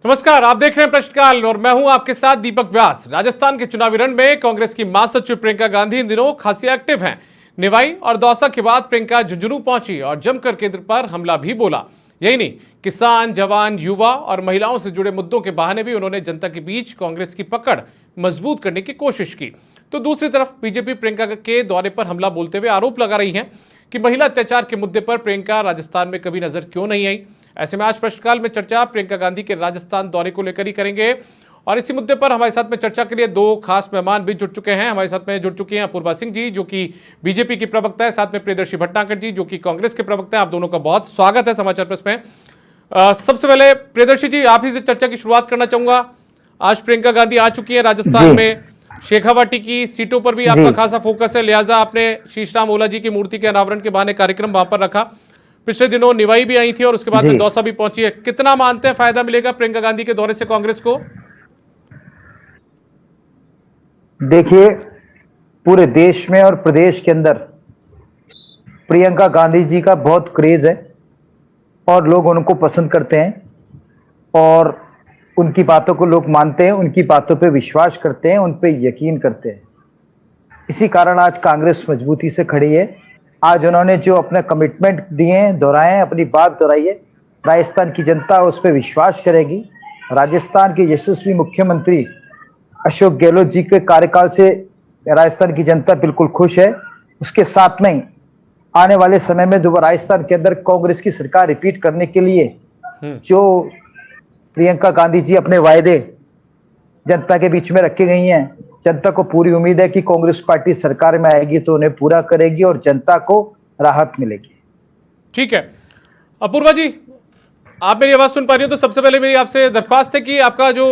नमस्कार, आप देख रहे हैं प्रश्नकाल और मैं हूं आपके साथ दीपक व्यास। राजस्थान के चुनावी रण में कांग्रेस की महासचिव प्रियंका गांधी इन दिनों खासी एक्टिव हैं। निवाई और दौसा के बाद प्रियंका झुंझुनू पहुंची और जमकर केंद्र पर हमला भी बोला। यही नहीं, किसान, जवान, युवा और महिलाओं से जुड़े मुद्दों के बहाने भी उन्होंने जनता के बीच कांग्रेस की पकड़ मजबूत करने की कोशिश की। तो दूसरी तरफ बीजेपी प्रियंका के दौरे पर हमला बोलते हुए आरोप लगा रही है कि महिला अत्याचार के मुद्दे पर प्रियंका राजस्थान में कभी नजर क्यों नहीं आई। ऐसे में आज प्रश्नकाल में चर्चा प्रियंका गांधी के राजस्थान दौरे को लेकर ही करेंगे और इसी मुद्दे पर हमारे साथ में चर्चा के लिए दो खास मेहमान भी जुड़ चुके हैं। हमारे साथ में जुड़ चुकी हैं अपूर्वा सिंह जी, जो कि बीजेपी की प्रवक्ता है, साथ में प्रियदर्शी भटनागर जी, जो कि कांग्रेस के प्रवक्ता है। आप दोनों का बहुत स्वागत है समाचार प्रेस में। सबसे पहले प्रियदर्शी जी, आप ही से चर्चा की शुरुआत करना चाहूंगा। आज प्रियंका गांधी आ चुकी है राजस्थान में, शेखावाटी की सीटों पर भी आपका खासा फोकस है, लिहाजा आपने शीशराम ओला जी की मूर्ति के अनावरण के बहाने कार्यक्रम वहां पर रखा। पिछले दिनों निवाई भी आई थी और उसके बाद में दौसा भी पहुंची है। कितना मानते हैं फायदा मिलेगा प्रियंका गांधी के दौरे से कांग्रेस को? देखिए, पूरे देश में और प्रदेश के अंदर प्रियंका गांधी जी का बहुत क्रेज है और लोग उनको पसंद करते हैं और उनकी बातों को लोग मानते हैं, उनकी बातों पे विश्वास करते हैं, उन पे यकीन करते हैं। इसी कारण आज कांग्रेस मजबूती से खड़ी है। आज उन्होंने जो अपने कमिटमेंट दिए हैं, दोहराए हैं, अपनी बात दोहराई है, राजस्थान की जनता उस पर विश्वास करेगी। राजस्थान के यशस्वी मुख्यमंत्री अशोक गहलोत जी के कार्यकाल से राजस्थान की जनता बिल्कुल खुश है। उसके साथ में आने वाले समय में दोबारा राजस्थान के अंदर कांग्रेस की सरकार रिपीट करने के लिए जो प्रियंका गांधी जी अपने वायदे जनता के बीच में रखे गई हैं, जनता को पूरी उम्मीद है कि कांग्रेस पार्टी सरकार में आएगी तो उन्हें पूरा करेगी और जनता को राहत मिलेगी। ठीक है अपूर्वा जी, आप मेरी आवाज सुन पा रही हो? तो सबसे पहले मेरी आपसे दरख्वास्त है कि आपका जो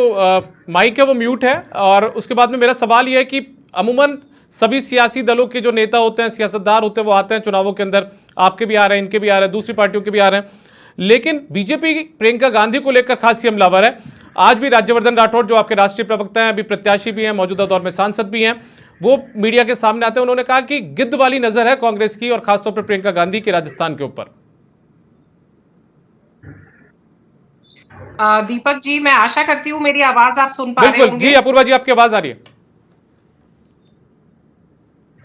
माइक है वो म्यूट है, और उसके बाद में मेरा सवाल यह है कि अमूमन सभी सियासी दलों के जो नेता होते हैं, सियासतदान होते हैं, वो आते हैं चुनावों के अंदर। आपके भी आ रहे हैं, इनके भी आ रहे हैं, दूसरी पार्टियों के भी आ रहे हैं, लेकिन बीजेपी प्रियंका गांधी को लेकर खासी हमलावर है। आज भी राज्यवर्धन राठौड़, जो आपके राष्ट्रीय प्रवक्ता हैं, अभी प्रत्याशी भी हैं, मौजूदा दौर में सांसद भी हैं, वो मीडिया के सामने आते हैं। उन्होंने कहा कि गिद्ध वाली नजर है कांग्रेस की और खासतौर पर प्रियंका गांधी के राजस्थान के ऊपर। दीपक जी, मैं आशा करती हूँ मेरी आवाज आप सुन पा रहे होंगे। जी अपूर्वा जी, आपकी आवाज आ रही है।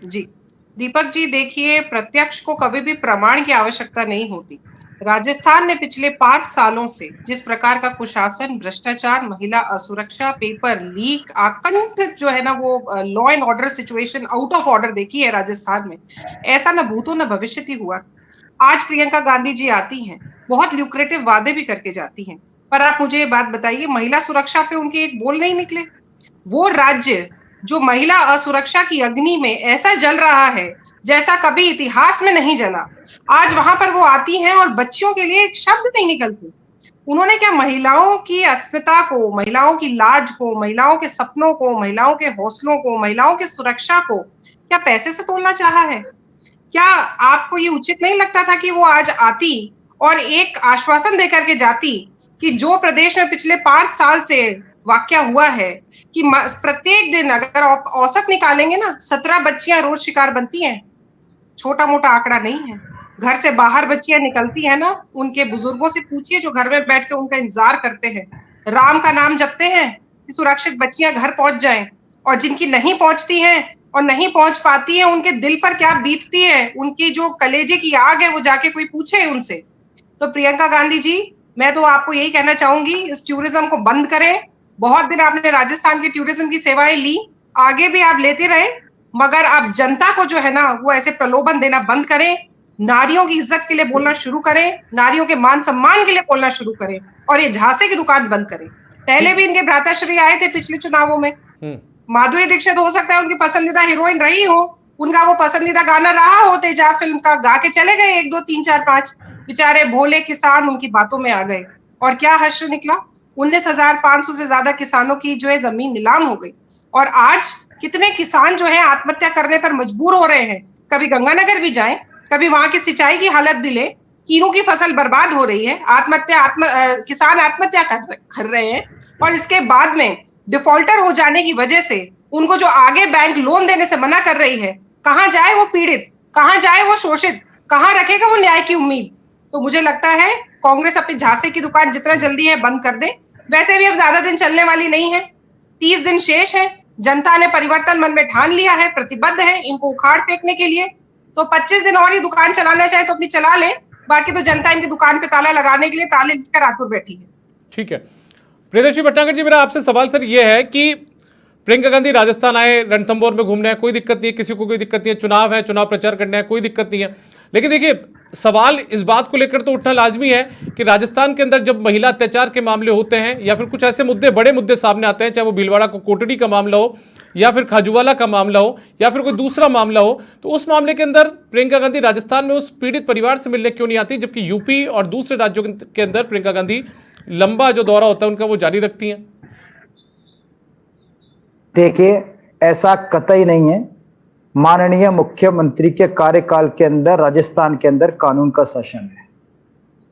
जी दीपक जी, देखिए, प्रत्यक्ष को कभी भी प्रमाण की आवश्यकता नहीं होती। राजस्थान ने पिछले 5 सालों से जिस प्रकार का कुशासन, भ्रष्टाचार, महिला असुरक्षा, पेपर लीक, आकंठ जो है ना वो law and order situation out of order देखी है राजस्थान में, ऐसा न भूतो न भविष्यति हुआ। आज प्रियंका गांधी जी आती हैं, बहुत ल्यूक्रेटिव वादे भी करके जाती हैं, पर आप मुझे ये बात बताइए, महिला सुरक्षा पे उनके एक बोल नहीं निकले। वो राज्य जो महिला असुरक्षा की अग्नि में ऐसा जल रहा है जैसा कभी इतिहास में नहीं जला, आज वहां पर वो आती हैं और बच्चियों के लिए एक शब्द नहीं निकलते। उन्होंने क्या महिलाओं की अस्मिता को, महिलाओं की लाज को, महिलाओं के सपनों को, महिलाओं के हौसलों को, महिलाओं की सुरक्षा को क्या पैसे से तोलना चाहा है? क्या आपको ये उचित नहीं लगता था कि वो आज आती और एक आश्वासन देकर के जाती कि जो प्रदेश में पिछले 5 साल से वाकया हुआ है कि प्रत्येक दिन अगर औसत निकालेंगे ना, 17 बच्चियां रोज शिकार बनती हैं। छोटा मोटा आंकड़ा नहीं है। घर से बाहर बच्चियां निकलती है ना, उनके बुजुर्गों से पूछिए जो घर में बैठ के उनका इंतजार करते हैं, राम का नाम जपते हैं कि सुरक्षित बच्चियां घर पहुंच जाएं, और जिनकी नहीं पहुंचती हैं और नहीं पहुंच पाती है, उनके दिल पर क्या बीतती है, उनकी जो कलेजे की आग है, वो जाके कोई पूछे उनसे। तो प्रियंका गांधी जी, मैं तो आपको यही कहना चाहूंगी, इस टूरिज्म को बंद करें। बहुत दिन आपने राजस्थान की टूरिज्म की सेवाएं ली, आगे भी आप लेते रहें, मगर आप जनता को जो है ना वो ऐसे प्रलोभन देना बंद करें। नारियों की इज्जत के लिए बोलना शुरू करें, नारियों के मान सम्मान के लिए बोलना शुरू करें, और ये झांसे की दुकान बंद करें। पहले भी इनके भ्राताश्री आए थे पिछले चुनावों में। माधुरी दीक्षित हो सकता है उनकी पसंदीदा हीरोइन रही हो, उनका वो पसंदीदा गाना रहा हो तेजाब फिल्म का, गा के चले गए 1 2 3 4 5। बेचारे भोले किसान उनकी बातों में आ गए, और क्या हश्र निकला? 19,500 से ज्यादा किसानों की जो है जमीन नीलाम हो गई, और आज कितने किसान जो है आत्महत्या करने पर मजबूर हो रहे हैं। कभी गंगानगर भी जाएं, कभी वहां की सिंचाई की हालत भी ले, कीरों की फसल बर्बाद हो रही है, किसान आत्महत्या कर रहे हैं, और इसके बाद में डिफॉल्टर हो जाने की वजह से उनको जो आगे बैंक लोन देने से मना कर रही है, कहां जाए वो पीड़ित, कहां जाए वो शोषित, कहां रखेगा वो न्याय की उम्मीद? तो मुझे लगता है कांग्रेस अपनी झांसे की दुकान जितना जल्दी है बंद कर दे। वैसे भी अब ज्यादा दिन चलने वाली नहीं है, 30 दिन शेष है। जनता ने परिवर्तन मन में ठान लिया है, प्रतिबद्ध है इनको उखाड़ फेंकने के लिए। तो 25 दिन और ही दुकान चलाना चाहे तो अपनी चला ले, बाकी तो जनता इनकी दुकान पे ताला लगाने के लिए ताले लेकर आतुर बैठी है। ठीक है, प्रियदर्शी भटनागर जी, मेरा आपसे सवाल सर ये है कि प्रियंका गांधी राजस्थान आए, रणथंभौर में घूमने, कोई दिक्कत नहीं है, किसी को कोई दिक्कत नहीं है, चुनाव है, चुनाव प्रचार करना है, कोई दिक्कत नहीं है। लेकिन देखिए, सवाल इस बात को लेकर तो उठना लाजमी है कि राजस्थान के अंदर जब महिला अत्याचार के मामले होते हैं या फिर कुछ ऐसे मुद्दे, बड़े मुद्दे सामने आते हैं, चाहे वो भीलवाड़ा कोटड़ी का मामला हो या फिर खाजूवाला का मामला हो या फिर कोई दूसरा मामला हो, तो उस मामले के अंदर प्रियंका गांधी राजस्थान में उस पीड़ित परिवार से मिलने क्यों नहीं आती, जबकि यूपी और दूसरे राज्यों के अंदर प्रियंका गांधी लंबा जो दौरा होता है उनका वो जारी रखती हैं? देखिए, ऐसा कतई नहीं है। माननीय मुख्यमंत्री के कार्यकाल के अंदर राजस्थान के अंदर कानून का शासन है,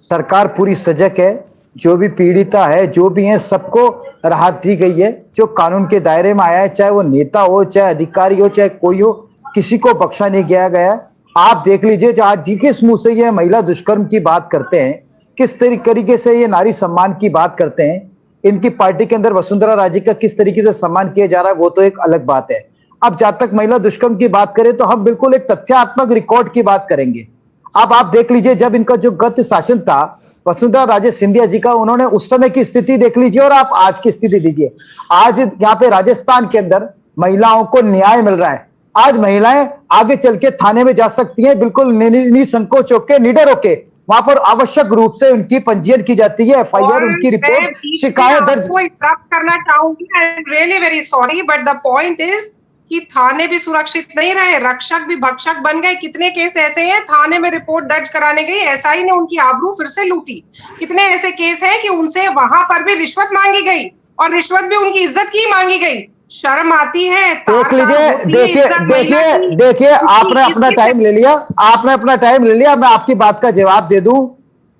सरकार पूरी सजग है, जो भी पीड़िता है, जो भी है, सबको राहत दी गई है। जो कानून के दायरे में आया है, चाहे वो नेता हो, चाहे अधिकारी हो, चाहे कोई हो, किसी को बख्शा नहीं गया गया। आप देख लीजिए, जो आज जी किस मुंह से ये महिला दुष्कर्म की बात करते हैं, किस तरीके से ये नारी सम्मान की बात करते हैं, इनकी पार्टी के अंदर वसुंधरा राजे का किस तरीके से सम्मान किया जा रहा है, वो तो एक अलग बात है। अब जब तक महिला दुष्कर्म की बात करें तो हम बिल्कुल एक तथ्यात्मक रिकॉर्ड की बात करेंगे। अब आप देख लीजिए, जब इनका जो गत शासन था वसुंधरा राजे सिंधिया जी का, उन्होंने उस समय की स्थिति देख लीजिए और आप आज की स्थिति दीजिए। आज यहाँ पे राजस्थान के अंदर महिलाओं को न्याय मिल रहा है। आज महिलाएं आगे चल के थाने में जा सकती हैं, बिल्कुल निसंकोच होके, निडर होके। वहां पर आवश्यक रूप से उनकी पंजीयन की जाती है, एफआईआर, उनकी रिपोर्ट, शिकायत दर्ज। करना चाहूंगी, I am really very sorry, but the point is कि थाने भी सुरक्षित नहीं रहे, रक्षक भी भक्षक बन गए। कितने केस ऐसे हैं, थाने में रिपोर्ट दर्ज कराने गई, एसआई ने उनकी आबरू फिर से लूटी। कितने ऐसे केस हैं कि उनसे वहां पर भी रिश्वत मांगी गई और रिश्वत भी उनकी इज्जत की मांगी गई। शर्म आती है। देख लीजिए, देखिए, आपने अपना टाइम ले लिया, आपने अपना टाइम ले लिया, मैं आपकी बात का जवाब दे दूं।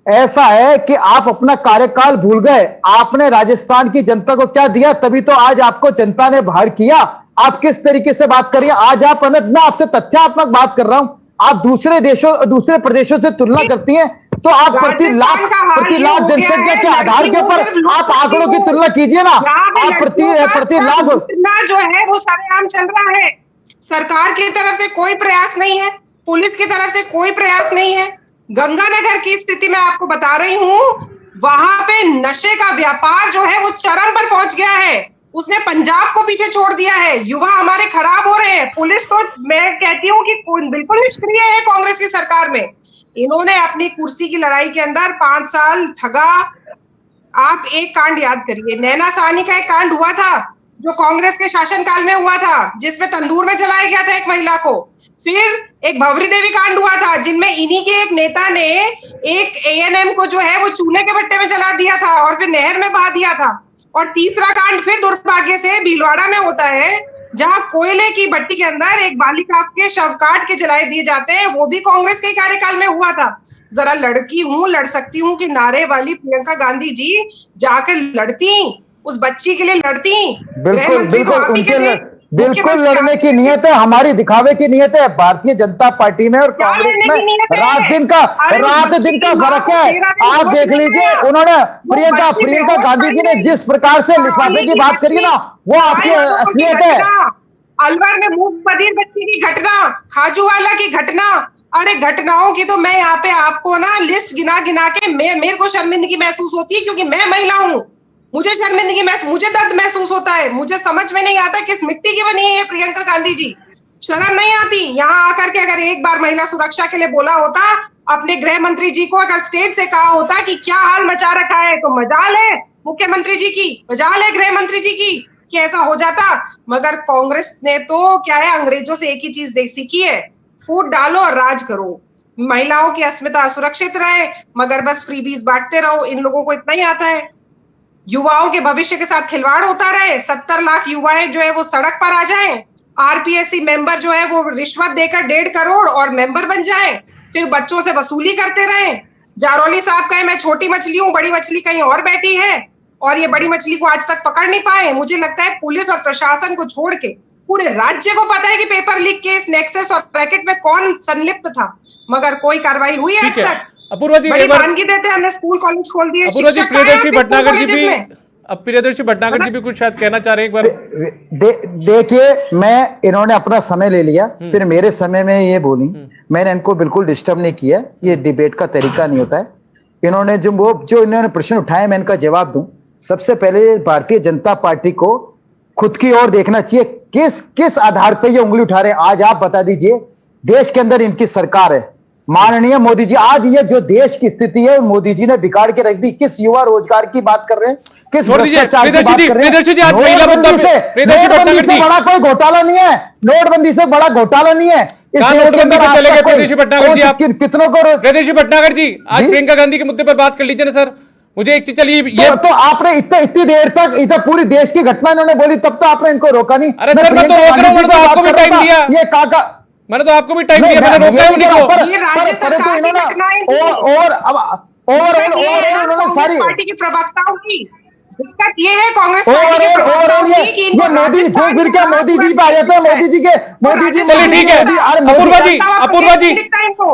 ऐसा है कि आप अपना कार्यकाल भूल गए। आपने राजस्थान की जनता को क्या दिया, तभी तो आज आपको जनता ने बाहर किया। आप किस तरीके से बात करिए आज आप, मैं आपसे तथ्यात्मक बात कर रहा हूं। आप दूसरे प्रदेशों से तुलना करती हैं, तो आप प्रति लाख जनसंख्या के आधार के ऊपर आप आंकड़ों की तुलना कीजिए ना। आप प्रति लाख जो है वो सरेआम चल रहा है। सरकार की तरफ से कोई प्रयास नहीं है, पुलिस की तरफ से कोई प्रयास नहीं है। गंगानगर की स्थिति मैं आपको बता रही हूँ, वहां पे नशे का व्यापार जो है वो चरम पर पहुंच गया है। उसने पंजाब को पीछे छोड़ दिया है। युवा हमारे खराब हो रहे हैं। पुलिस तो मैं कहती हूँ कि बिल्कुल निष्क्रिय है कांग्रेस की सरकार में। इन्होंने अपनी कुर्सी की लड़ाई के अंदर 5 साल ठगा। आप एक कांड याद करिए, नैना साहनी का एक कांड हुआ था जो कांग्रेस के शासनकाल में हुआ था, जिसमें तंदूर में जलाया गया था एक महिला को। फिर एक भवरी देवी कांड हुआ था, जिनमें इन्हीं के एक नेता ने एक एएनएम को जो है वो चूने के भट्टे में जला दिया था और फिर नहर में बहा दिया था। और तीसरा कांड फिर दुर्भाग्य से भीलवाड़ा में होता है, जहां कोयले की भट्टी के अंदर एक बालिका के शव काट के जलाए दिए जाते हैं। वो भी कांग्रेस के कार्यकाल में हुआ था। जरा लड़की हूं, लड़ सकती हूं कि नारे वाली प्रियंका गांधी जी जाकर लड़ती, उस बच्ची के लिए लड़ती। बिल्कुल लड़ने की नियत है, हमारी दिखावे की नियत है। भारतीय जनता पार्टी में और कांग्रेस में रात दिन का फर्क है। आप देख लीजिए, उन्होंने प्रियंका गांधी जी ने जिस प्रकार से लिफाफे की बात करी ना, वो आपकी असलियत है। अलवर में मूंग बधिर बच्ची की घटना, खाजूवाला की घटना, अरे घटनाओं की तो मैं यहाँ पे आपको ना लिस्ट गिना के मेरे को शर्मिंदगी महसूस होती है, क्योंकि मैं महिला हूँ। मुझे शर्मिंदगी मुझे दर्द महसूस होता है। मुझे समझ में नहीं आता किस मिट्टी की बनी है प्रियंका गांधी जी। शर्म नहीं आती? यहाँ आकर के अगर एक बार महिला सुरक्षा के लिए बोला होता, अपने गृह मंत्री जी को अगर स्टेज से कहा होता कि क्या हाल मचा रखा है, तो मजाल है मुख्यमंत्री जी की, मजाल है गृह मंत्री जी की कि ऐसा हो जाता। मगर कांग्रेस ने तो क्या है, अंग्रेजों से एक ही चीज सीखी है, फूट डालो और राज करो। महिलाओं की अस्मिता सुरक्षित रहे, मगर बस फ्रीबीज बांटते रहो। इन लोगों को इतना ही आता है। युवाओं के भविष्य के साथ खिलवाड़ होता रहे। 70 लाख युवाएं जो है वो सड़क पर आ जाएं। आरपीएससी मेंबर जो है वो रिश्वत देकर 1.5 करोड़ और मेंबर बन जाएं, फिर बच्चों से वसूली करते रहें। जारौली साहब कहे मैं छोटी मछली हूँ, बड़ी मछली कहीं और बैठी है, और ये बड़ी मछली को आज तक पकड़ नहीं पाए। मुझे लगता है पुलिस और प्रशासन को छोड़ के पूरे राज्य को पता है कि पेपर लीक केस, नेक्सस और रैकेट में कौन संलिप्त था, मगर कोई कार्रवाई हुई आज तक? अपूर्वा जी, बड़ी मानगी देते हैं, हमने स्कूल कॉलेज खोल दिए। अपूर्वा जी, प्रियदर्शी भटनागर जी भी अब प्रियदर्शी भटनागर जी भी कुछ शायद कहना चाह रहे हैं एक बार। देखिए, मैं इन्होंने अपना समय ले लिया, फिर मेरे समय में ये बोली, मैंने इनको बिल्कुल डिस्टर्ब नहीं किया, ये डिबेट का तरीका नहीं होता है। इन्होंने जो इन्होंने प्रश्न उठाए मैं इनका जवाब दूं। सबसे पहले भारतीय जनता पार्टी को खुद की ओर देखना चाहिए, किस आधार पर ये उंगली उठा रहे हैं। आज आप बता दीजिए, देश के अंदर इनकी सरकार है, माननीय मोदी जी, आज ये जो देश की स्थिति है मोदी जी ने बिगाड़ के रख दी। किस युवा रोजगार की बात कर रहे हैं, किस भ्रष्टाचार की बात कर रहे हैं। नोटबंदी से बड़ा कोई घोटाला नहीं है, नोटबंदी से बड़ा घोटाला नहीं है इस देश के अंदर। कितनों को प्रियदर्शी भटनागर जी, आज प्रियंका गांधी के मुद्दे पर बात कर लीजिए ना सर। मुझे एक चीज चलिए, तो आपने इतनी देर तक इधर पूरी देश की घटना इन्होंने बोली, तब तो आपने इनको रोका नहीं। अरे सर, मैं तो रोक रहा हूं, मैंने तो आपको भी टाइम दिया, ये काका मैंने तो आपको भी टाइम दिया, मैंने रोका ही नहीं। ओवरऑल सारी पार्टी की प्रवक्ताओं की दिक्कत ये है, कांग्रेस पार्टी के प्रवक्ताओं की कि ये मोदी घूम फिर के मोदी जी पे आ जाते हैं, मोदी जी चलिए ठीक है।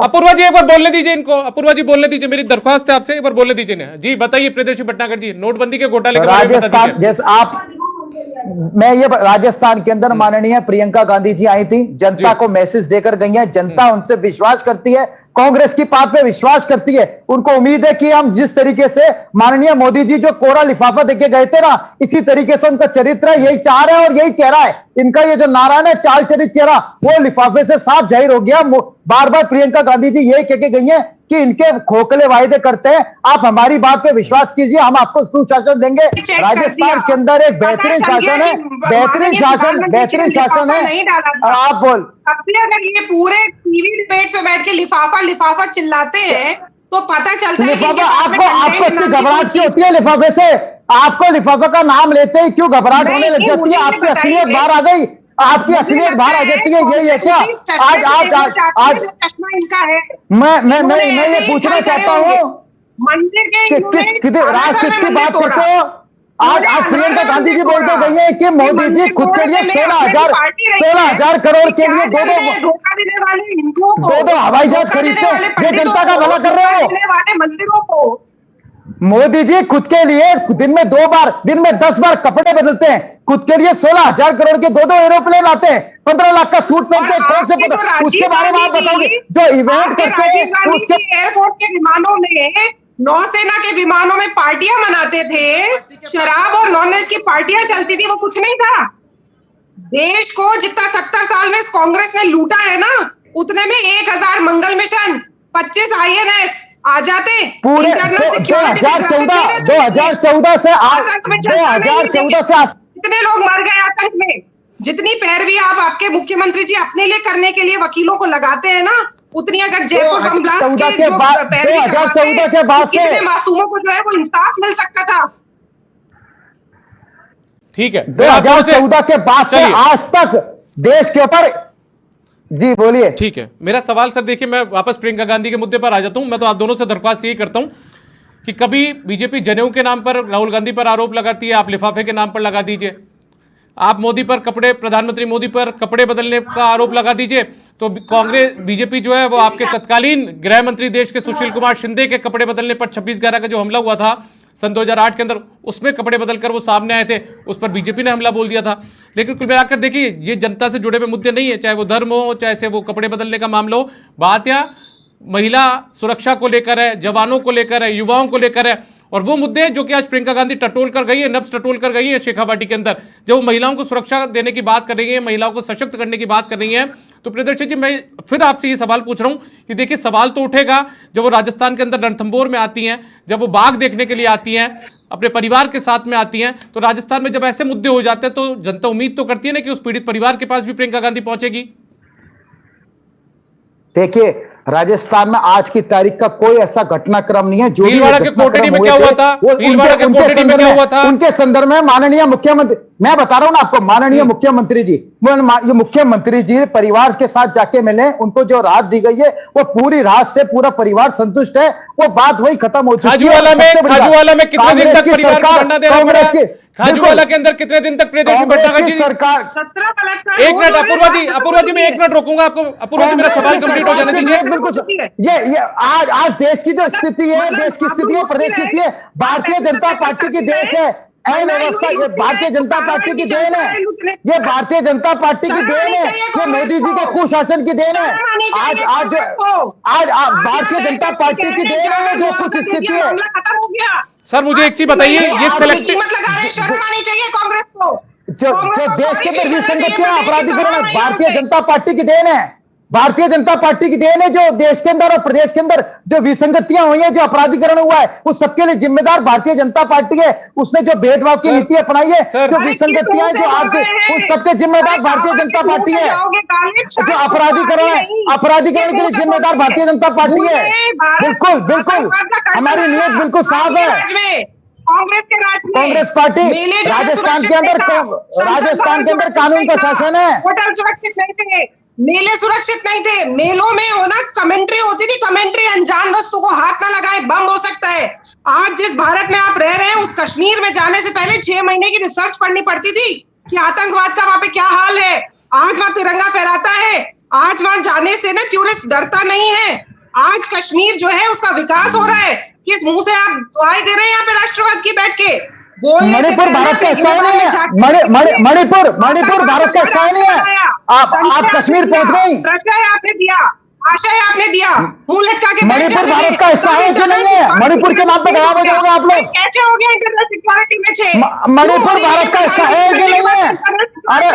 अपूर्वा जी एक बार बोलने दीजिए इनको, अपूर्वा जी बोलने दीजिए, मेरी दरख्वास्त है आपसे, एक बार बोलने दीजिए जी। बताइए प्रियदर्शी भटनागर जी, नोटबंदी के घोटाले के बारे में राजस्थान, जैसे आप, मैं ये राजस्थान के अंदर माननीय प्रियंका गांधी जी आई थी, जनता को मैसेज देकर गई है, जनता उनसे विश्वास करती है, कांग्रेस की बात पे विश्वास करती है। उनको उम्मीद है कि हम जिस तरीके से माननीय मोदी जी जो कोरा लिफाफा देके गए थे ना, इसी तरीके से उनका चरित्र है, यही चार है और यही चेहरा है इनका। ये जो नारायण है, चाल चरित्र चेहरा, वो लिफाफे से साफ जाहिर हो गया। बार बार प्रियंका गांधी जी यही कह के गई हैं कि इनके खोखले वायदे करते हैं, आप हमारी बात पे विश्वास कीजिए, हम आपको सुशासन देंगे। राजस्थान के अंदर एक बेहतरीन शासन है, बेहतरीन शासन है। और आप बोल, अगर ये पूरे टीवी डिबेट्स में बैठ के लिफाफा चिल्लाते हैं तो पता चलता है लिफाफा आपको इतनी घबराहट क्यों होती है लिफाफे से? आपको लिफाफे का नाम लेते ही क्यों घबराहट होने लग जाती है? आपकी असलियत बाहर आ गई, आपकी असलियत बाहर आ जाती है, यही है क्या? आज इनका है। मैं ये पूछना चाहता हूँ, मंदिर के किसकी बात करते हो? आज प्रियंका गांधी जी बोलते गई है कि मोदी जी खुद के लिए 16,000 करोड़ के लिए दो हवाई जहाज खरीदते हैं, ये जनता का भला कर रहे हो। मंदिरों को मोदी जी खुद के लिए दिन में 2 बार, दिन में 10 बार कपड़े बदलते हैं, खुद के लिए 16,000 करोड़ के दो एरोप्लेन आते हैं, 15 लाख का सूट पहनते हैं, कौन से पता, उसके बारे में आप बताओगे? जो इवेंट करते हैं उसके एयरपोर्ट के विमानों में, नौसेना के विमानों में पार्टियां मनाते थे, शराब और नॉनवेज की पार्टियां चलती थी, वो कुछ नहीं था। देश को जितना 70 साल में कांग्रेस ने लूटा है ना, उतने में 1000 मंगल मिशन, 25 INS आ जाते पूरे 2014 से आज 2014 से कितने लोग मर गए आतंक में। जितनी पैरवी आपके मुख्यमंत्री जी अपने लिए करने के लिए वकीलों को लगाते हैं ना, उतनी अगर जयपुर बम ब्लास्ट के जो पैरवी करवाते के बाद से कितने मासूमों को जो है वो इंसाफ मिल सकता था। ठीक है, 2014 के बाद से आज तक देश के ऊपर, जी बोलिए। ठीक है, मेरा सवाल सर, देखिए मैं वापस प्रियंका गांधी के मुद्दे पर आ जाता हूं। मैं तो आप दोनों से दरख्वास्त यही करता हूं कि कभी बीजेपी जनेऊ के नाम पर राहुल गांधी पर आरोप लगाती है, आप लिफाफे के नाम पर लगा दीजिए। आप मोदी पर कपड़े, प्रधानमंत्री मोदी पर कपड़े बदलने का आरोप लगा दीजिए, तो कांग्रेस बीजेपी जो है वो आपके तत्कालीन गृह मंत्री देश के सुशील कुमार शिंदे के कपड़े बदलने पर 26/11 का जो हमला हुआ था सन 2008 के अंदर, उसमें कपड़े बदलकर वो सामने आए थे, उस पर बीजेपी ने हमला बोल दिया था। लेकिन कुल मिलाकर देखिए, ये जनता से जुड़े हुए मुद्दे नहीं है, चाहे वो धर्म हो, चाहे से वो कपड़े बदलने का मामला हो। बात या महिला सुरक्षा को लेकर है, जवानों को लेकर है, युवाओं को लेकर है, और वो मुद्दे जो कि आज प्रियंका गांधी टटोल कर गई है, नब्ज टटोल कर गई है शेखावाटी के अंदर, जब वो महिलाओं को सुरक्षा देने की बात कर रही है, महिलाओं को सशक्त करने की बात कर रही है। तो प्रियदर्शी जी, मैं फिर आपसे ये सवाल पूछ रहा हूं कि देखिए, सवाल तो उठेगा जब वो राजस्थान के अंदर रणथंभौर में आती हैं, जब वो बाघ देखने के लिए आती हैं, अपने परिवार के साथ में आती हैं, तो राजस्थान में जब ऐसे मुद्दे हो जाते हैं तो जनता उम्मीद तो करती है ना कि उस पीड़ित परिवार के पास भी प्रियंका गांधी पहुंचेगी। देखिए, राजस्थान में आज की तारीख का कोई ऐसा घटनाक्रम नहीं है जो भीलवाड़ा के कोटड़ी में क्या हुआ था, भीलवाड़ा के कोटड़ी में क्या हुआ था, उनके संदर्भ में माननीय मुख्यमंत्री, मैं बता रहा हूं ना आपको, माननीय मुख्यमंत्री जी, ये मुख्यमंत्री जी परिवार के साथ जाके मिले, उनको जो राहत दी गई है वो पूरी राहत से पूरा परिवार संतुष्ट है, वो बात वही खत्म हो चुकी है। खाजूवाला में कितने दिन तक परिवार को धरना देना पड़ा? खाजूवाला के अंदर कितने दिन तक प्रियदर्शी भटनागर जी सरकार? 17 बलात्कार। एक मिनट अपूर्वा जी, मैं 1 मिनट रोकूंगा आपको। अपूर्वा जी, मेरा सवाल कंप्लीट हो जाने दीजिए। बिल्कुल, ये आज देश की जो स्थिति है, देश की स्थिति है, प्रदेश की स्थिति है, भारतीय जनता पार्टी की देश है, अव्यवस्था ये भारतीय जनता पार्टी की देन है, ये भारतीय जनता पार्टी की देन है, ये मोदी जी के कुशासन की देन है। आज भारतीय जनता पार्टी की देन है जो कुछ स्थिति है। खत्म हो गया। सर मुझे एक चीज बताइए, ये सेलेक्टिव शर्म आनी चाहिए कांग्रेस को। जो देश के अंदर विसंगतियां अपराधीकरण है, भारतीय जनता पार्टी की देन है, भारतीय जनता पार्टी की देन है। जो देश के अंदर और प्रदेश के अंदर जो विसंगतियां हुई है, जो अपराधीकरण हुआ है, उस सबके लिए जिम्मेदार भारतीय जनता पार्टी है। उसने जो भेदभाव की नीति अपनाई है, जो विसंगतियां जो आपके, उन सबके जिम्मेदार भारतीय जनता पार्टी है। जो अपराधीकरण है, अपराधीकरण के लिए जिम्मेदार भारतीय जनता पार्टी है। बिल्कुल बिल्कुल, हमारी नीयत बिल्कुल साफ है। कांग्रेस पार्टी राजस्थान के अंदर कानून का शासन है। होटल सुरक्षित नहीं थे, मेले सुरक्षित नहीं थे। मेलों में होना कमेंट्री होती थी, कमेंट्री अनजान वस्तु को हाथ ना लगाए, बम हो सकता है। आज जिस भारत में आप रह रहे हैं, उस कश्मीर में जाने से पहले 6 महीने की रिसर्च पढ़नी पड़ती थी कि आतंकवाद का वहां पे क्या हाल है। आज वहां तिरंगा फहराता है, आज वहां जाने से ना टूरिस्ट डरता नहीं है। आज कश्मीर जो है उसका विकास हो रहा है। किस मुंह से आप दुआएं दे रहे हैं यहाँ पे राष्ट्रवाद की बैठ के? मणिपुर भारत का हिस्सा नहीं है। मणिपुर भारत का हिस्सा नहीं है। आप कश्मीर पहुंच गई। प्रत्यय आपने दिया, आशय आपने दिया, मुंह लटका के मणिपुर भारत का हिस्सा है कि नहीं है? मणिपुर के नाम पे गायब हो जाओगे आप लोग। कैसे हो गया इंटरनल सिक्योरिटी में छे? मणिपुर भारत का हिस्सा है कि नहीं है? अरे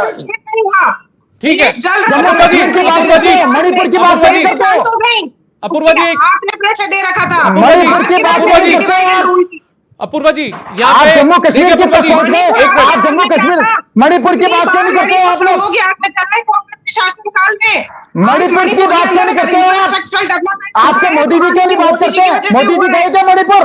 ठीक है, जम्मू कश्मीर की बात करते हैं, मणिपुर की बात नहीं करते हो। अपूर्वा जी, आपने प्रेशर दे रखा था। मणिपुर की बात नहीं करते हैं। अपूर्वा जी, आप जम्मू कश्मीर की तक पहुंच गए। आप जम्मू कश्मीर, मणिपुर की बात क्यों नहीं करते हो आप लोग? शासनकाल में मणिपुर की बात क्यों नहीं करते हो आप? आपके मोदी जी क्यों नहीं बात करते हैं? मोदी जी गए थे मणिपुर?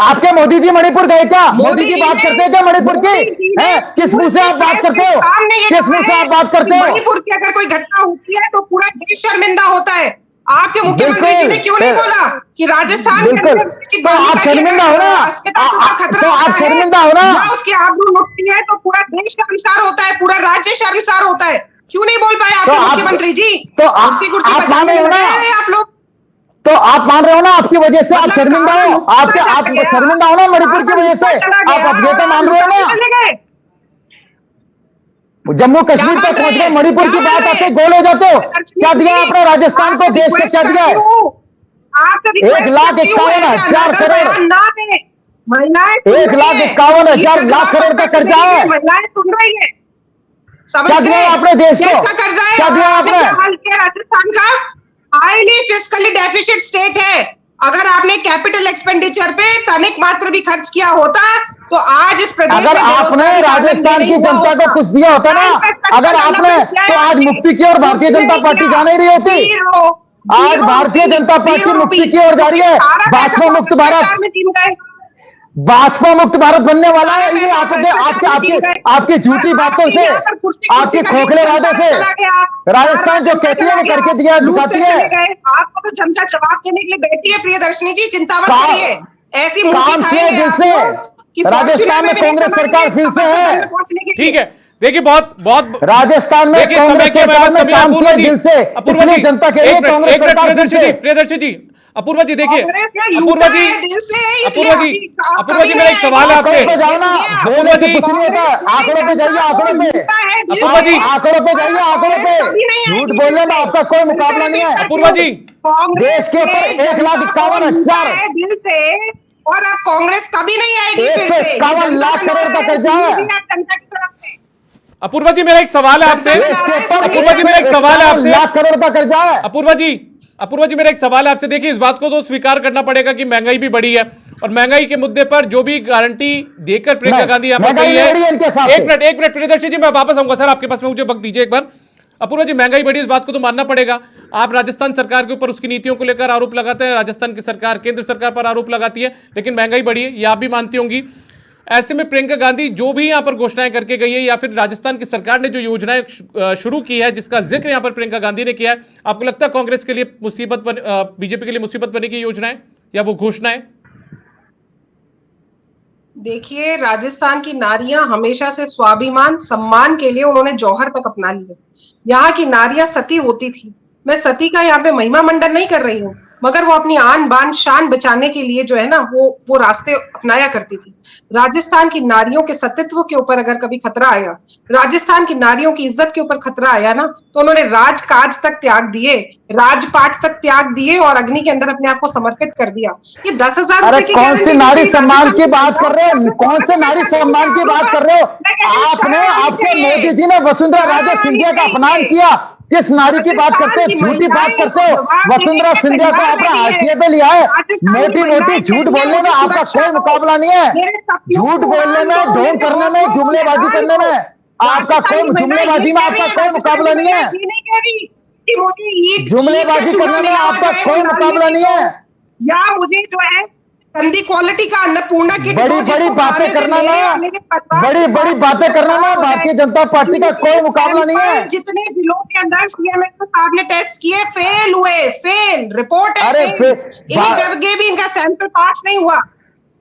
आपके मोदी जी मणिपुर गए क्या? मोदी जी बात करते थे मणिपुर की? है किस मुंह से आप बात करते हो? किस मुंह से आप बात करते हो? मणिपुर की अगर कोई घटना होती है तो पूरा देश शर्मिंदा होता है। आपके मुख्यमंत्री जी ने क्यों नहीं बोला कि राजस्थान बिल्कुल, तो आप शर्मिंदा हो ना, तो आप शर्मिंदा हो ना। उसकी आबरू लुटती है तो पूरा देश शर्मसार होता है, पूरा राज्य शर्मसार होता है। क्यों नहीं बोल पाए आपके मुख्यमंत्री जी? तो कुर्सी आप मान रहे हो ना, आप लोग, तो आप मान रहे हो ना, आपकी वजह से आप शर्मिंदा हो। आप शर्मिंदा हो ना मणिपुर की वजह से। आप अब ये तो मान रहे हो ना। जम्मू कश्मीर तक पहुंच गए, मणिपुर की बात आते गोल हो जाते हो। क्या दिया आपने राजस्थान को, देश को क्या दिया है? 1,51,000 करोड़, 1,51,000 लाख करोड़ का कर्जा है। महिलाएं सुन रही है, क्या दिया आपने देश को? क्या दिया आपने? राजस्थान का हाईली फिस्कली डेफिसिट स्टेट है। अगर आपने कैपिटल एक्सपेंडिचर पे तनिक मात्र भी खर्च किया होता तो आज इस प्रदेश अगर आपने राजस्थान की जनता को कुछ दिया होता ना, अगर आपने, तो आज मुक्ति की ओर भारतीय जनता पार्टी जा नहीं रही होती। आज भारतीय जनता पार्टी मुक्ति की ओर जा रही है। भाजपा मुक्त भारत, भाजपा मुक्त भारत बनने वाला है। ये आपकी झूठी बातों से, आपके खोखले वादों से राजस्थान जो कहती है वो करके दिया दिखाती है। आपको तो जनता जवाब देने के लिए बैठी है प्रियदर्शनी जी, चिंता मत करिए। ऐसी काम किए दिल से राजस्थान में कांग्रेस सरकार फिर से है। ठीक है, देखिए बहुत राजस्थान में कांग्रेस सरकार ने काम किया दिल से, इसलिए जनता के लिए कांग्रेस सरकार फिर से। प्रियदर्शी जी, अपूर्वा जी देखिए, अपूर्वा जी मेरा एक सवाल है आपसे। बोलने से कुछ नहीं होता, आंकड़ों पे जाइए, आंकड़ों पे। अपूर्वा जी, आंकड़ों पे जाइए, आंकड़ों पे। झूठ बोलने में आपका कोई मुकाबला नहीं है। अपूर्वा जी, देश के ऊपर 1,51,000 और अब कांग्रेस कभी नहीं आएगी। 151 लाख करोड़ का कर्जा है। अपूर्वा जी मेरा एक सवाल है आपसे। अपूर्वा जी मेरा एक सवाल है आपसे। लाख करोड़ का कर्जा है। अपूर्वा जी मेरा एक सवाल है आपसे। देखिए, इस बात को तो स्वीकार करना पड़ेगा कि महंगाई भी बढ़ी है और महंगाई के मुद्दे पर जो भी गारंटी देकर प्रियंका गांधी यहाँ पर गई है। एक मिनट प्रियदर्शी जी, मैं वापस आऊंगा सर आपके पास में, मुझे वक्त दीजिए एक बार। अपूर्वा जी, महंगाई बढ़ी, इस बात को तो मानना पड़ेगा। आप राजस्थान सरकार के ऊपर उसकी नीतियों को लेकर आरोप लगाते हैं, राजस्थान की सरकार केंद्र सरकार पर आरोप लगाती है, लेकिन महंगाई बढ़ी है, ये आप भी मानती होंगी। ऐसे में प्रियंका गांधी जो भी यहाँ पर घोषणाएं करके गई है, या फिर राजस्थान की सरकार ने जो योजनाएं शुरू की है, जिसका जिक्र यहाँ पर प्रियंका गांधी ने किया है, आपको लगता है कांग्रेस के लिए मुसीबत बीजेपी के लिए मुसीबत बनी की योजनाएं या वो घोषणाएं? देखिए, राजस्थान की नारियां हमेशा से स्वाभिमान सम्मान के लिए उन्होंने जौहर तक अपना लिया। यहाँ की नारियां सती होती थी। मैं सती का यहाँ पे महिमा मंडन नहीं कर रही हूँ, मगर वो अपनी आन बान शान बचाने के लिए जो है ना वो रास्ते अपनाया करती थी। राजस्थान की नारियों के सतीत्व के ऊपर अगर कभी खतरा आया, राजस्थान की नारियों की इज्जत के ऊपर खतरा आया ना, तो उन्होंने राजकाज तक त्याग दिए, राजपाट तक त्याग दिए और अग्नि के अंदर अपने आप को समर्पित कर दिया। ये 10,000 अरे रुपए की कौन सी गारंटी नारी दी थी सम्मान की राजस्थान बात कर रहे हो? कौन से नारी सम्मान की बात कर रहे हो? आपने, आपके मोदी जी ने वसुंधरा राजे सिंधिया का अपमान किया। किस नारी की बात करते हो? झूठी बात करते हो। वसुंधरा सिंधिया को आपने हाशिए पे लिया है। मोटी मोटी झूठ बोलने में आपका कोई मुकाबला नहीं है। झूठ बोलने में, ढोंग करने में, जुमलेबाजी करने में आपका कोई, जुमलेबाजी में आपका कोई मुकाबला नहीं है। जुमलेबाजी करने में आपका कोई मुकाबला नहीं है। या मुझे जो है गंदी क्वालिटी का अन्नपूर्णा की बड़ी बड़ी बातें करना ना, बड़ी बड़ी बातें करना ना, भारतीय जनता पार्टी का कोई मुकाबला नहीं है। जितने जिलों के अंदर सीएमएस साहब ने टेस्ट किए, फेल हुए, फेल रिपोर्ट है। अरे एक जगह भी इनका सैंपल पास नहीं हुआ।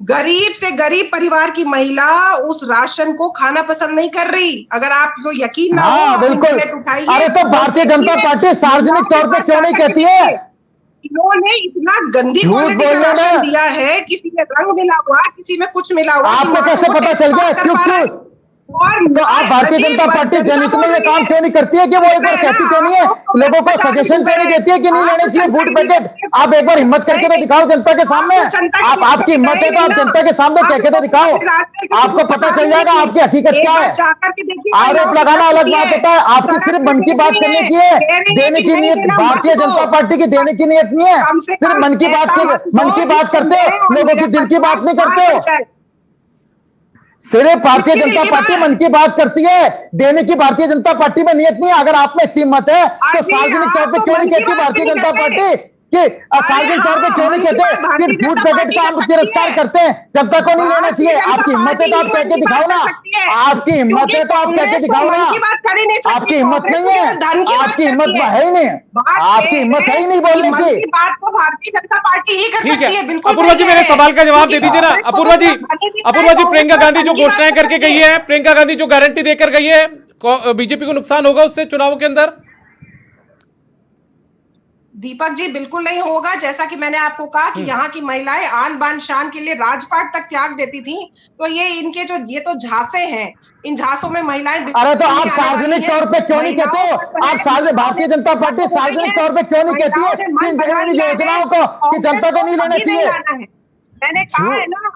गरीब से गरीब परिवार की महिला उस राशन को खाना पसंद नहीं कर रही। अगर आपको यकीन ना हो, हाँ बिल्कुल। उठाइए। अरे तो भारतीय जनता पार्टी सार्वजनिक तौर पे क्यों नहीं कहती है? इन्होंने इतना गंदी क्वालिटी का राशन दिया है, किसी में रंग मिला हुआ, किसी में कुछ मिला हुआ। आपको कैसे पता चल गया? क्यों? तो आप भारतीय जनता पार्टी जनहित में ये काम क्यों नहीं करती है कि वो एक बार कहती क्यों नहीं है? लोगों को सजेशन क्यों नहीं देती है कि नहीं लेने चाहिए फूड पैकेट? आप एक बार हिम्मत करके तो दिखाओ जनता के सामने। आपकी हिम्मत है तो आप जनता के सामने कह के तो दिखाओ। आपको पता चल जाएगा आपकी हकीकत क्या है। आरोप लगाना अलग बात होता है, आपकी सिर्फ मन की बात करने की है, देने की नीयत भारतीय जनता पार्टी की देने की नीयत नहीं है। सिर्फ मन की बात करते हो, लोगों की दिल की बात नहीं करते हो। सिर्फ भारतीय जनता पार्टी मन की बात करती है, देने की भारतीय जनता पार्टी में नियत नहीं है। अगर आप में इतनी हिम्मत है तो सार्वजनिक तौर पे क्यों नहीं कहती भारतीय जनता पार्टी कि सार्वजनिक तौर पे क्यों नहीं कहते कि फूड पैकेट का हम तिरस्कार करते हैं, जनता को नहीं लेना चाहिए? आपकी हिम्मत है तो आप कह के दिखाओ ना। आपकी हिम्मत है तो आप कह के दिखाओ ना। आपकी हिम्मत नहीं है, आपकी हिम्मत है ही नहीं, आपकी हिम्मत है ही नहीं बोलने की। बात तो भारतीय जनता पार्टी ही कर सकती है। बिल्कुल अपूर्वा जी, मेरे सवाल का जवाब दे दीजिए ना। अपूर्वा जी, प्रियंका गांधी जो घोषणाएं करके गई है, प्रियंका गांधी जो गारंटी देकर गई है, बीजेपी को नुकसान होगा उससे चुनावों के अंदर? दीपक जी, बिल्कुल नहीं होगा। जैसा कि मैंने आपको कहा कि यहाँ की महिलाएं आन बान शान के लिए राजपाट तक त्याग देती थी, तो ये इनके जो ये तो झांसे हैं, इन झांसों में महिलाएं। अरे तो आप सार्वजनिक तौर पे क्यों नहीं कहते हो? आप भारतीय जनता पार्टी सार्वजनिक तौर पे क्यों नहीं कहती है कि इन योजनाओं को कि जनता को नहीं लेना चाहिए? मैंने कहा है ना,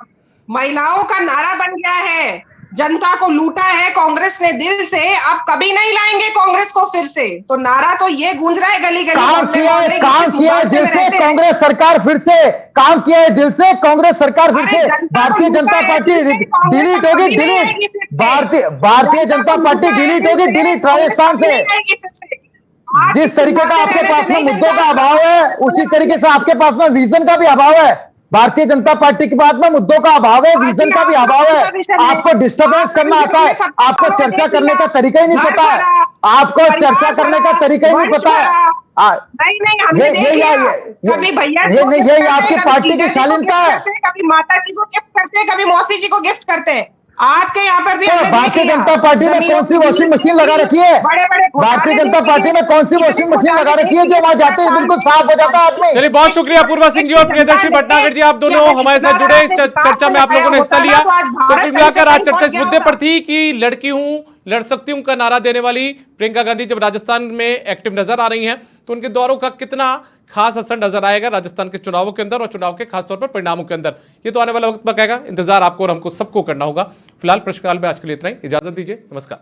महिलाओं का नारा बन गया है, जनता को लूटा है कांग्रेस ने दिल से, अब कभी नहीं लाएंगे कांग्रेस को फिर से। तो नारा तो ये गूंज रहा है गली गली। काम किया है दिल से कांग्रेस सरकार फिर से, काम किया है दिल से कांग्रेस सरकार फिर से। भारतीय जनता पार्टी डिलीट होगी, delete. Bharatiya Janata party delete होगी, डिलीट राजस्थान से। जिस तरीके का आपके पास में मुद्दों का अभाव है, उसी तरीके से आपके पास में विजन का भी अभाव है। भारतीय जनता पार्टी के बाद में मुद्दों का अभाव है, विजन का भी अभाव है। आपको डिस्टर्बेंस करना आता है, आपको चर्चा करने का तरीका ही नहीं पता है, आपको चर्चा करने का तरिका ही नहीं पता है। ये आपकी पार्टी की शालीनता है। कभी माता जी को गिफ्ट करते हैं, कभी मौसी जी को गिफ्ट करते हैं। आपके यहाँ पर भी भारतीय जनता पार्टी में कौन सी वॉशिंग मशीन लगा रखी है? भारतीय जनता पार्टी में कौन सी वॉशिंग मशीन लगा रखी है जो वहां जाते ही बिल्कुल साफ हो जाता है आदमी? चलिए, बहुत शुक्रिया अपूर्वा सिंह जी और प्रियदर्शी भटनागर जी, आप दोनों हमारे साथ जुड़े, इस चर्चा में आप लोगों ने हिस्सा लिया। तो कुल मिलाकर आज चर्चा इस मुद्दे पर थी कि लड़की हूं, लड़ सकती हूं का नारा देने वाली प्रियंका गांधी जब राजस्थान में एक्टिव नजर आ रही हैं, तो उनके दौरों का कितना खास असर नजर आएगा राजस्थान के चुनावों के अंदर और चुनाव के खासतौर पर परिणामों के अंदर, ये तो आने वाला वक्त बताएगा। इंतजार आपको और हमको सबको करना होगा। फिलहाल प्रश्नकाल में आज के लिए इतना ही, इजाजत दीजिए, नमस्कार।